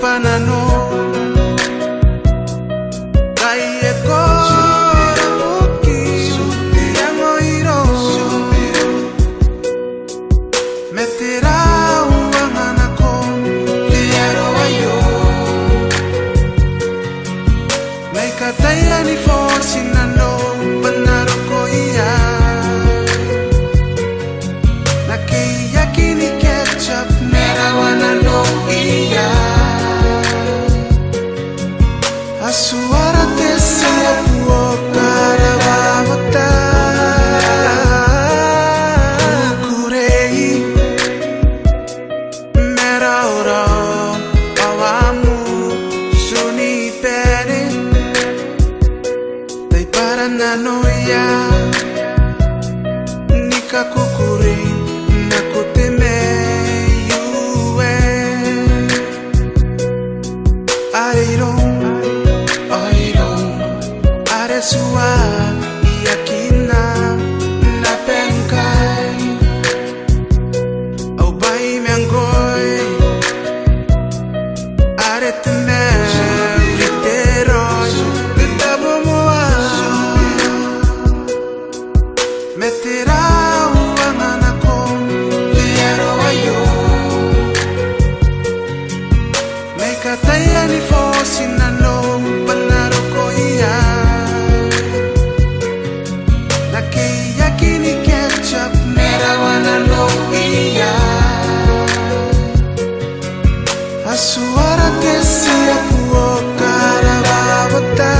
panano Kaya ko yang oiro Metera uang anako Tiaro ayo May kataya ni Fosinano Panaro ko iya Nakiyaki ni ketchup Nerawana no iya Asuara tesa puo karawawata Kurei Mera ora awamu Suni pere Dai paranano ya Nika kukuri Nakuteme yue Aresua Iakina Na pengkai Au bai mengoy Aretene Literoy Bitabo moa Metera uang anako Tiaro ayo May kataya ni Fosinano Panaro ko iya Nakiyaki ni ketchup Nerawana no iya Asuara tesi puo karawawata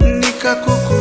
nikakukumbuka